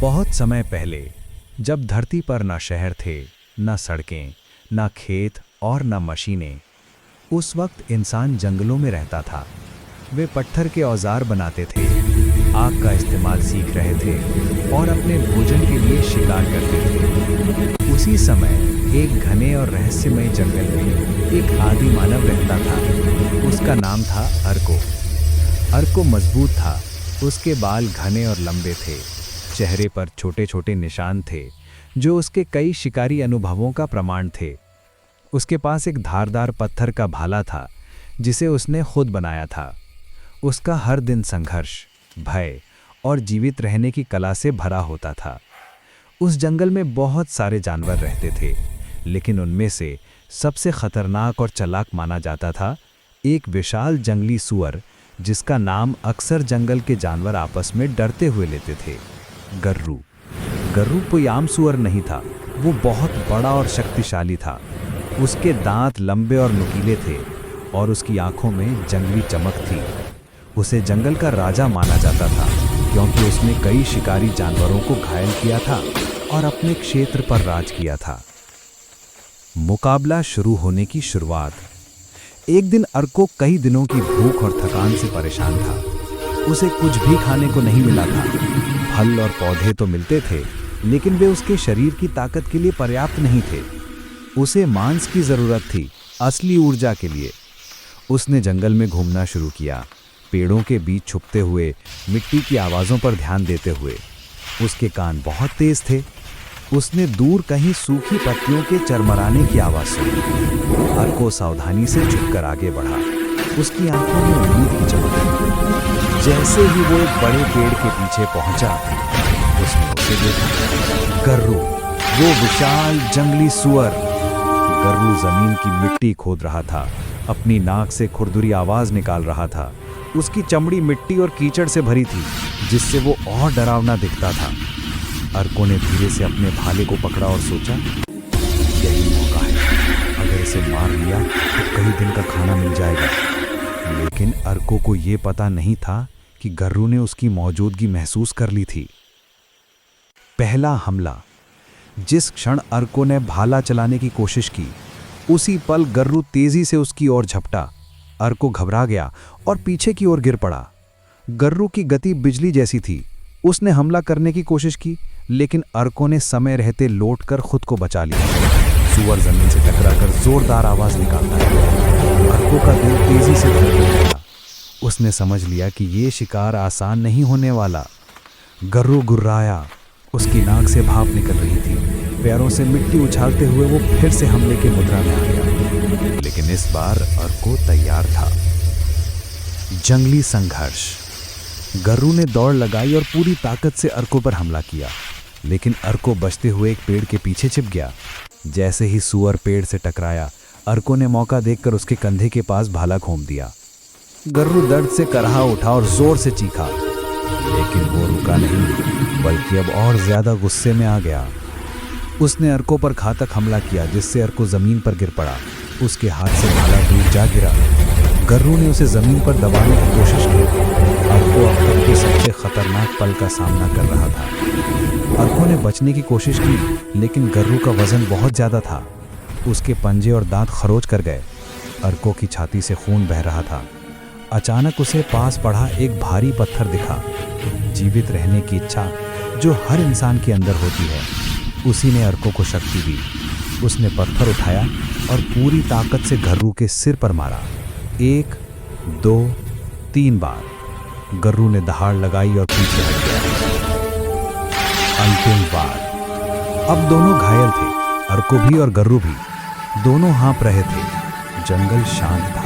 बहुत समय पहले, जब धरती पर न शहर थे, न सड़कें, न खेत और न मशीनें, उस वक्त इंसान जंगलों में रहता था। वे पत्थर के औजार बनाते थे, आग का इस्तेमाल सीख रहे थे और अपने भोजन के लिए शिकार करते थे। उसी समय एक घने और रहस्यमय जंगल में एक आदि मानव रहता था। उसका नाम था अर्को। अर्को मजबूत था, उसके बाल घने और लंबे थे। चेहरे पर छोटे छोटे निशान थे जो उसके कई शिकारी अनुभवों का प्रमाण थे। उसके पास एक धारदार पत्थर का भाला था जिसे उसने खुद बनाया था। उसका हर दिन संघर्ष, भय और जीवित रहने की कला से भरा होता था। उस जंगल में बहुत सारे जानवर रहते थे, लेकिन उनमें से सबसे खतरनाक और चालाक माना जाता था एक विशाल जंगली सूअर, जिसका नाम अक्सर जंगल के जानवर आपस में डरते हुए लेते थे, गर्रू। गर्रू कोई आम सूअर नहीं था, वो बहुत बड़ा और शक्तिशाली था। उसके दांत लंबे और नुकीले थे और उसकी आंखों में जंगली चमक थी। उसे जंगल का राजा माना जाता था क्योंकि उसने कई शिकारी जानवरों को घायल किया था और अपने क्षेत्र पर राज किया था। मुकाबला शुरू होने की शुरुआत। एक दिन अर्को कई दिनों की भूख और थकान से परेशान था। उसे कुछ भी खाने को नहीं मिला था। फल और पौधे तो मिलते थे, लेकिन वे उसके शरीर की ताकत के लिए पर्याप्त नहीं थे। उसे मांस की जरूरत थी, असली ऊर्जा के लिए। उसने जंगल में घूमना शुरू किया, पेड़ों के बीच छुपते हुए, मिट्टी की आवाज़ों पर ध्यान देते हुए। उसके कान बहुत तेज थे। उसने दूर कहीं सूखी पत्तियों के चरमराने की आवाज़ सुनी। अर्को सावधानी से झुककर आगे बढ़ा। उसकी आंखों में उम्मीद की चमक थी। जैसे ही वो एक बड़े पेड़ के पीछे पहुंचा, उसने उसे देखा। गर्रू, वो विशाल जंगली सूअर। गर्रू जमीन की मिट्टी खोद रहा था, अपनी नाक से खुरदुरी आवाज निकाल रहा था। उसकी चमड़ी मिट्टी और कीचड़ से भरी थी, जिससे वो और डरावना दिखता था। अर्को ने धीरे से अपने भाले को पकड़ा और सोचा, यही मौका है। अगर इसे मार लिया तो कई दिन का खाना मिल जाएगा। लेकिन अर्को को ये पता नहीं था कि गर्रू ने उसकी मौजूदगी महसूस कर ली थी। पहला हमला। जिस क्षण अर्को ने भाला चलाने की कोशिश की, उसी पल गर्रू तेजी से उसकी ओर झपटा। अर्को घबरा गया और पीछे की ओर गिर पड़ा। गर्रू की गति बिजली जैसी थी। उसने हमला करने की कोशिश की, लेकिन अर्को ने समय रहते लौटकर खुद को बचा लिया। सूअर जमीन से टकराकर जोरदार आवाज निकालता है। अर्को का दिल तेजी से धड़कने लगा। उसने समझ लिया कि ये शिकार आसान नहीं होने वाला। गर्रू गुर्राया, उसकी नाक से भाप निकल रही थी। पैरों से मिट्टी उछालते हुए वो फिर से हमले की मुद्रा में आ गया, लेकिन इस बार अर्को तैयार था। जंगली संघर्ष। गर्रू ने दौड़ लगाई और पूरी ताकत से अर्को पर हमला किया, लेकिन अर्को बचते हुए एक पेड़ के पीछे छिप गया। जैसे ही सूअर पेड़ से टकराया, अर्को ने मौका देखकर उसके कंधे के पास भाला घोंप दिया। गर्रू दर्द से करहा उठा और जोर से चीखा, लेकिन वो रुका नहीं, बल्कि अब और ज्यादा गुस्से में आ गया। उसने अर्को पर घातक हमला किया, जिससे अर्को जमीन पर गिर पड़ा। उसके हाथ से भाला दूर जा गिरा। गर्रू ने उसे जमीन पर दबाने की कोशिश की। अर्को अब तक के सबसे खतरनाक पल का सामना कर रहा था। अर्को ने बचने की कोशिश की, लेकिन गर्रू का वजन बहुत ज्यादा था। उसके पंजे और दांत खरोच कर गए। अर्को की छाती से खून बह रहा था। अचानक उसे पास पड़ा एक भारी पत्थर दिखा। जीवित रहने की इच्छा जो हर इंसान के अंदर होती है, उसी ने अर्को को शक्ति दी। उसने पत्थर उठाया और पूरी ताकत से गर्रू के सिर पर मारा। 1, 2, 3 बार। गर्रू ने दहाड़ लगाई और पीछे हट गया। अंतिम बार। अब दोनों घायल थे, अर्को भी और गर्रू भी। दोनों हाँफ रहे थे। जंगल शांत था।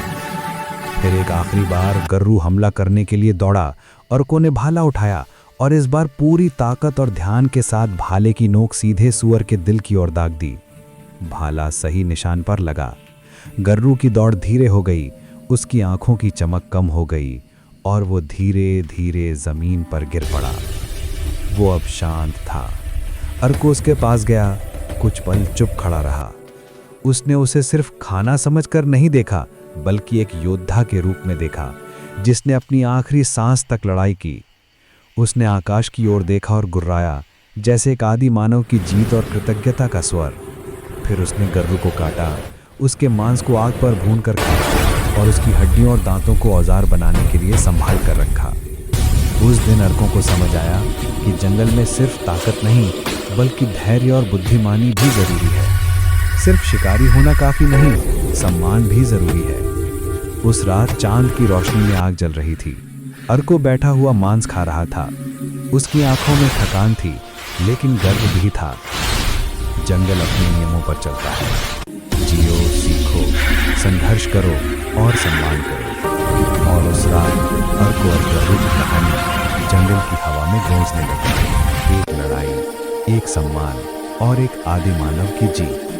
फिर एक आखिरी बार गर्रू हमला करने के लिए दौड़ा। अर्को ने भाला उठाया और इस बार पूरी ताकत और ध्यान के साथ भाले की नोक सीधे सूअर के दिल की ओर दाग दी। भाला सही निशान पर लगा। गर्रू की दौड़ धीरे हो गई, उसकी आंखों की चमक कम हो गई और वो धीरे धीरे जमीन पर गिर पड़ा। वो अब शांत था। अर्को उसके पास गया, कुछ पल चुप खड़ा रहा। उसने उसे सिर्फ खाना समझकर नहीं देखा, बल्कि एक योद्धा के रूप में देखा, जिसने अपनी आखिरी सांस तक लड़ाई की। उसने आकाश की ओर देखा और गुर्राया, जैसे एक आदि मानव की जीत और कृतज्ञता का स्वर। फिर उसने गर्रू को काटा, उसके मांस को आग पर भून कर खाया और उसकी हड्डियों और दांतों को औजार बनाने के लिए संभाल कर रखा। उस दिन अर्कों को समझ आया कि जंगल में सिर्फ ताकत नहीं, बल्कि धैर्य और बुद्धिमानी भी जरूरी है। सिर्फ शिकारी होना काफी नहीं, सम्मान भी जरूरी है। उस रात चांद की रोशनी में आग जल रही थी। अर्को बैठा हुआ मांस खा रहा था। उसकी आंखों में थकान थी, लेकिन गर्व भी था। जंगल अपने नियमों पर चलता है। जियो, सीखो, संघर्ष करो और सम्मान करो। और उस रात अर्को और गरुड़ की कहानी जंगल की हवा में गूंजने लगी। एक लड़ाई, एक सम्मान और एक आदि मानव की जीत।